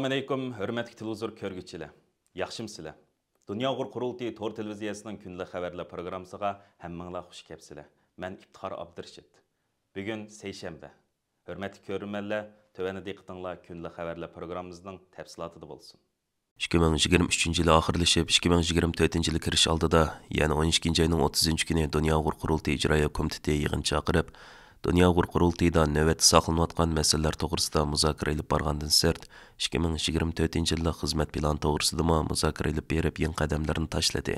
Assalamu alaykum, hörmətli televizor körgüçülər. Yaxşımsızlar? Dünya Uğur Qurultayı Tor televiziyasının günlük xəbərlər proqramısına həmminglar xoş gəlibsizlər. Mən İftixar Abdurşid. Bugün seyşənbə. Hörmətli görürmənlər, tövəndə diqqətinizlər günlük xəbərlər proqramımızın təfsilatıda bolsun. 2023 yılı ahırlaşıp 2024 yılı kiriş aldıda, yani 12. ayının 30. günü Dünya Uğur Qurultayı İcraya Komiteti yığın çağırıp, Dünya Uğur Qurultayıda növbet saqlanayotgan məsələlər toğrusida muzakirə elib barğandan sərt, 2024 yılı xizmət planı toğrusida muzakirə elib berib yeni qədəmlərini taşladı.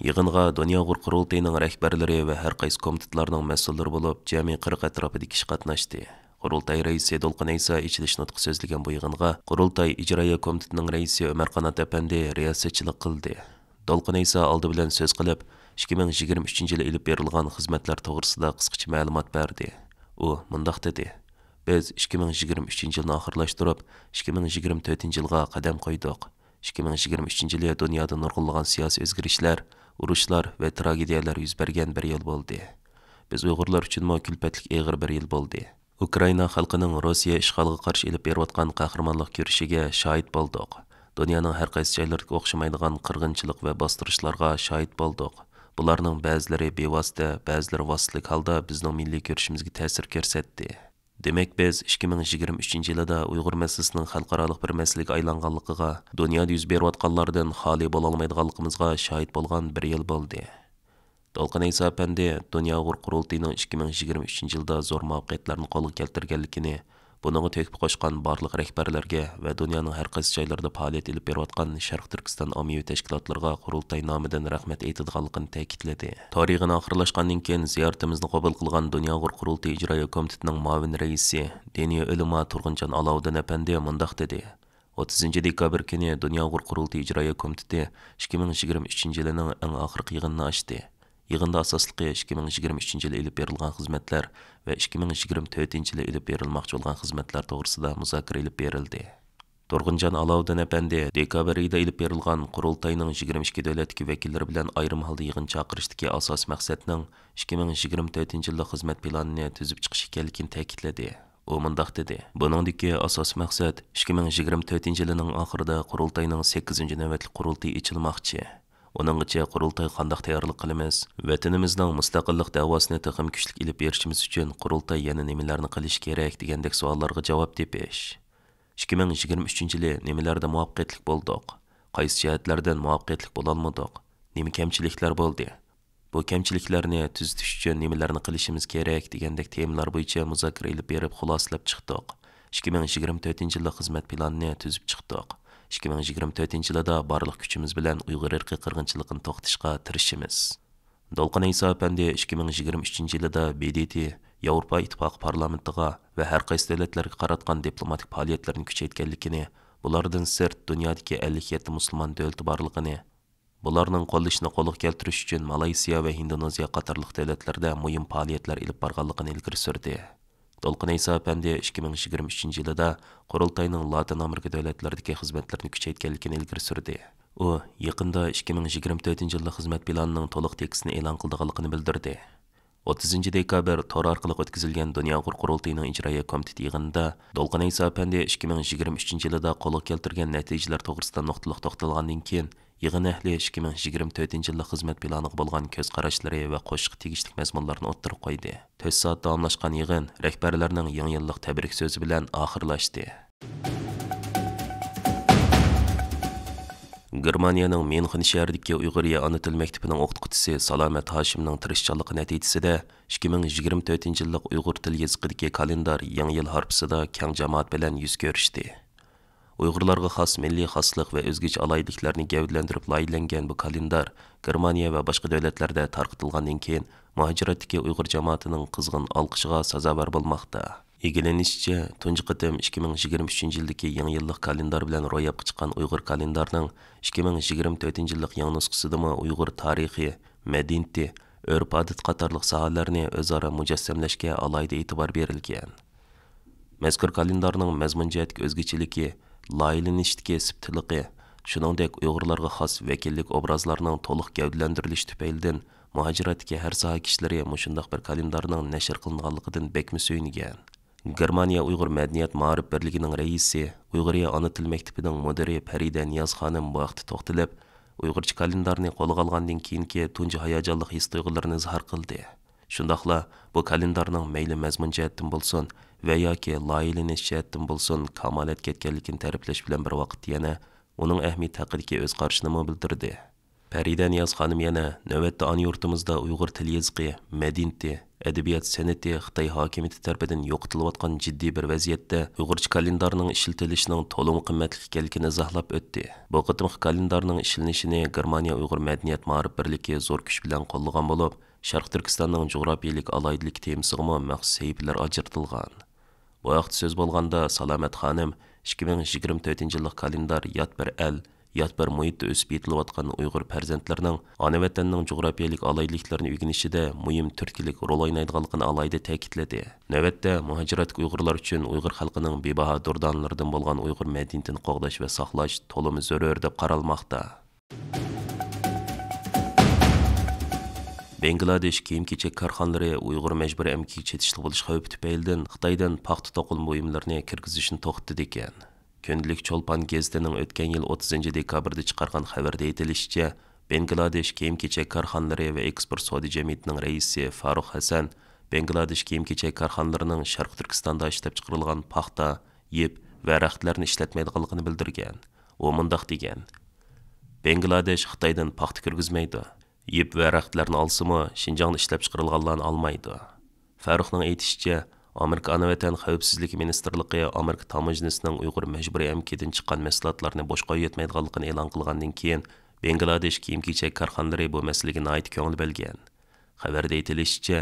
Yığınğa Dünya Uğur Qurultayının rəhbərləri və hər qaysı komitetlərinin məsulları olub, cəmi 40 ətrafıda kişi qatnaşdı. Qurultay reisi Dolqun Aysa içiliş nutqu sözlеген bu yığınğa Qurultay İcraya Komitetining reisi Ömər Qanat əpəndi riyasətçilik qildi. Dolqun Aysa aldı bilan söz qilib, 2023 yılı ilib berilgan xizmətlər toğrusida qısqacha məlumat berdi. U mundaq dedi: "Biz 2023 yılını axırlaşdırıb, 2024 yılğa qadam qoyduq. 2023 yılı dünyada nurg'unlagan siyosiy o'zgarishlar, urushlar və tragediyalar yuz bergan bir yil bo'ldi. Biz Uyg'urlar uchun külpətlik ağır bir yil bo'ldi. Ukrayna xalqining Rossiya ishg'oliga qarshi elib berayotgan qahramonlik ko'rishiga shohid bo'ldik. Dunyoning har qaysi joylariga o'xshamaydigan qirg'inchilik va bostirishlarga shohid bo'ldik. Bularning ba'zilari bevosita, ba'zilari vositalik holda bizning milliy ko'rishimizga ta'sir ko'rsatdi. Demak, biz 2023 yilida Uyg'ur masalasining xalqaro bir masalaga aylanganligiga, dunyoda yuz berayotganlardan xoli bo'la olmaydiganligimizga shohid bo'lgan bir yil bo'ldi. Dolqun Aysa əpəndi Dünya Uğur Qurultayının 2023 yılda zor muvaffaqiyatlarni qo'lga keltirganligini, bununla töküp qo'shgan barliq rəhbərlərə və dünyanın hər qaysı joylarida faoliyat elib berayotgan Sharq Turkiston ommaviy tashkilotlarga Qurultay nomidan rahmat aytadiganligini ta'kidladi. Tarixini oxirlashgandan keyin ziyoratimizni qabul qilgan Dünya Uğur Qurultayı İcraya Komitetining muavin raisi Diniy Ulama Turg'unjon Alovdin əpəndi mundaq dedi: 30 dekabr kuni Dünya Uğur Qurultayı İcraya Komiteti 2023 yılının eng oxirgi yig'inini ochdi. Yığında asaslıqı 2023 yılı elib berilgan xizmətlər və 2024 yılı elib berilmoqchi bo'lgan xizmətlər to'g'risida muzokara elib berildi. Turg'unjon Alovdin əpəndi dekabr oyida elib berilgan Qurultayning 22 davlatdagi vakillari bilan ayrim holda yig'in chaqirishdagi asos maqsadning 2024 yillik xizmat planini tuzib chiqish ekanligini ta'kidladi. U mundaq dedi: "Buningdagi asos maqsad 2024 yilining oxirida Qurultayning 8-ci navbatli qurultayı ochilmoqchi. Onungacha qurultay qandaq tayyorlik qilamiz, vatanimizning mustaqillik da'vosini taqim kuchlik ilib berishimiz uchun qurultay yana nimalarni qilish kerak degandek savollarga javob tepish. 2023 yili nimalarda muvaffaqiyatli bo'ldik? Qaysi jihatlardan muvaffaqiyatli bo'la olmadik? Nima kamchiliklar bo'ldi? Bu kamchiliklarni tuzatish uchun nimalarni qilishimiz kerak degandek temalar bo'yicha muzokara ilib berib xulosalab chiqdik. 2024 yillik xizmat planini tuzib chiqdik. 2024 yılda barlıq küçümüz bilen Uyghur irqi qırğınçılıqını toxtışqa tirişimiz. Dolqun Aysa əpəndi 2023 yılda BDT, Avropa İttifaqı parlamentiga və hər qaysı dövlətlərə qaratqan diplomatik fəaliyyətlərini küçəytkənligini, bulardan sırt dünyadakı 57 musulmon dövləti barlığını, bularning qo'llashini qo'lga keltirish uchun Malayziya va Indoneziya qatorliq davlatlarda muhim fəaliyyətlər elib barganligini ilgari surdi. Dolqun Aysa əpəndi 2023 yılda Qurultayning Latin Amerika davlatlaridagi xizmatlarni kuchaytganligini ilgari surdi. U yaqinda 2024 yillik xizmat planining to'liq tekstini e'lon qilganligini bildirdi. 30 dekabr tor orqali o'tkazilgan Dünya Uğur Qurultayının İcraya Komiteti yig'inida Dolqun Aysa əpəndi 2023 yilda qo'lga keltirgan natijalar to'g'risida nuqtaliq to'xtalgandan keyin yig'in ahli 2024 yillik xizmat planiga bo'lgan ko'z qarashlari va qo'shiq tegishli mazmunlarni o'ttirib qo'ydi. 4 soat davomlashgan yig'in rahbarlarning yangi yillik tabrik so'zi bilan oxirlashdi. Germaniyaning München shahridagi Uyg'uriya ona til maktabining o'qituvchisi Salomat Hashimning tirishchanligi natijasida 2024 yillik Uyg'ur til yoziqidagi kalendar yangi yil harpisida keng jamoat bilan yuz ko'rishdi. Uyg'urlarga xos milliy xoslik va o'zgacha alayliklarni gavdalantirib loyihalangan bu kalendar Germaniya va boshqa davlatlarda tarqatilgandan keyin muhojiratdagi Uyg'ur jamoatining qizg'in olqishiga sazovor bo'lmoqda. Egilenishicha, tunji qatim 2023 yildagi yangi yillik kalendar bilan ro'yobga chiqqan Uyg'ur kalendarining 2024 yillik yangi nusxasida Uyg'ur tarixi, madaniyati, urf-odat qatorliq sohalarni o'zaro mujassamlashga alohida e'tibor berilgan. Mazkur kalendarning mazmun jihatga o'zgachiligi, loyihalanishidagi sibtiligi, shuningdek Uyg'urlarga xos vakillik obrazlarining to'liq gavdalantirilishi tufaylidan muhojiratdagi har soha kishilari mushundaq bir kalendarning nashr qilinganligidan bekmi suyungan. Germaniya Uyghur Madaniyat Ma'arif Birligining raisi, Uyg'uriya Ana til maktabining mudiri Farida Niyaz xonim bu vaqtda to'xtalib, Uyg'urcha kalendarni qo'lga olgandan keyingi tunji hayajonli his-tuyg'ularini izhor qildi. Shundaqla bu kalendarning mayli mazmun jihatdan bo'lsin va yoki loyihalash jihatdan bo'lsin kamolatga yetganligini ta'riflash bilan bir vaqt yana uning ahamiyati haqidagi o'z qarashini bildirdi. Farida Niyaz xonim yana navbatda ona yurtimizda Uyg'ur til yazıqi, madaniyati, adabiyot san'ati Xitoy hokimiyati tomonidan yo'qotilayotgan jiddiy bir vaziyatda Uyg'urcha kalendarning ishlatilishining to'liq qimmatli ekanligini izohlab o'tdi. Bu qitimli kalendarning ishlanishini Germaniya Uyg'ur Madaniyat Ma'arif Birligi zo'r kuch bilan qo'llagan bo'lib, Sharq Turkistonning jug'rofiyalik alaydilik temasiga maxsus sahifalar ajratilgan. Bu vaqt so'z bo'lganda Salomat xonim 2024-yillik kalendar yot bir el, yot bir muhitda o'sib yetilayotgan Uyg'ur farzandlarining ona vatanning jug'rofiyalik alaydiliklarni o'rganishida muhim turtkilik rol o'ynaydiganligini alayda ta'kidladi. Navbatda muhojirat Uyg'urlar uchun Uyg'ur xalqining bebaho durdanlaridan bo'lgan Uyg'ur madaniyatini qo'g'dash va saqlash to'liq zarur deb qaralmoqda. Bangladesh kiyim-kechak korxonalari Uyg'ur majburiy emgak chetishli bo'lish xavfi tufaylidan Xitoydan paxta to'qilma buyumlarini kirgizishni to'xtatdi ekan. Kundalik Cho'lpon gazetining o'tgan yil 30 dekabrda chiqargan xabarda aytilishicha, Bangladesh kiyim-kechak korxonalari va eksport savdo jamiyatining raisi Farruh Hasan Bangladesh kiyim-kechak korxonalarining Sharq Turkistonda ishlab chiqarilgan paxta, yip va raxtlarni ishlatmaydiganligini bildirgan. U mundaq degan: Bangladesh Xitoydan paxta kirgizmaydi. Yip va raxtlarni olsa-mu, Xinjiangda ishlab chiqarilganlarni olmaydi. Farruhning aytishicha, Amerika Ana vatan xavfsizlik ministrligi Amerika tamojnasining Uyg'ur majburiy emkidan chiqqan mahsulotlarni boshqa yetmaydiganligini e'lon qilgandan keyin Bangladesh kiyim-kechak korxonalari bu masalaga nihoyat ko'ngil bilgan. Xabarda aytilishicha,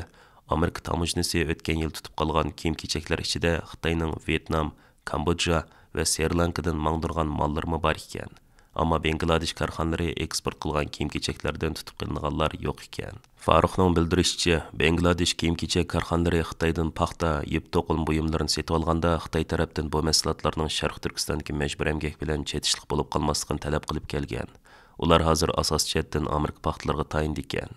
Amerika tamojnasi o'tgan yil tutib qolgan kiyim-kechaklar ichida Xitoyning Vietnam, Kambodja va Sri Lankadan mangdirgan mollarmi bor ekan. Ammo Bangladesh korxonalari eksport qilgan kiyim-kechaklardan tutib qilinganlar yo'q ekan. Farruhning bildirishicha, Bangladesh kiyim-kechak korxonalari Xitoydan paxta, yip to'qilma buyumlarini sotib olganda Xitoy tarafdan bu mahsulotlarning Sharq Turkistondagi majburiy emgak bilan chetishlik bo'lib qolmasligini talab qilib kelgan. Ular hozir asos jihatdan Amerika paxtalarga tayindi ekan.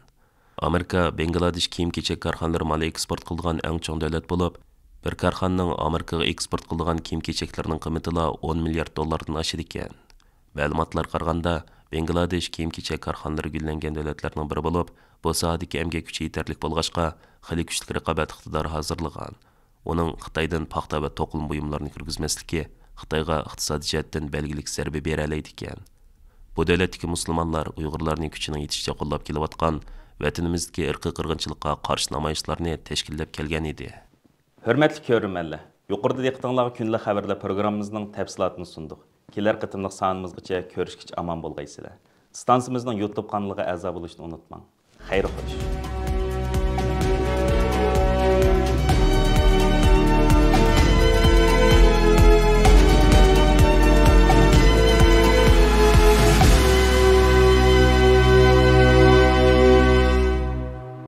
Amerika Bangladesh kiyim-kechak korxonalari moli eksport qilgan eng chong davlat bo'lib, bir korxonaning Amerikaga eksport qilgan kiyim-kechaklarning qiymati 10 milliard dollardan oshadi ekan. Ma'lumotlar qaraganda, Bangladesh kiyim-kechak korxonalari gullangan davlatlarning biri bo'lib, bu sohadagi emgak kuchi yetarli bo'lg'achqa, xili kuchli raqobat iqtidori hozirlagan. Uning Xitoydan paxta va to'qilma buyumlarini kirgizmasligi Xitoyga iqtisodiy jihatdan belgilik zarba bera oladi ekan. Bu davlatdagi musulmonlar Uyg'urlarning kuchining yetishicha qo'llab kelayotgan vatanimizdagi irqiy qirg'inchilikqa qarshi namoyishlarni tashkillab kelgan edi. Hurmatli ko'ruvchilar, yuqorida diqqatingizga kunlik xabarlar programmamizning tafsilotini sundik. Kelar qitimliq sonimizgacha ko'rishgacha omon bo'lgaysizlar. Stansimizning YouTube kanaliga a'zo bo'lishni unutmang. Xayr ko'rish.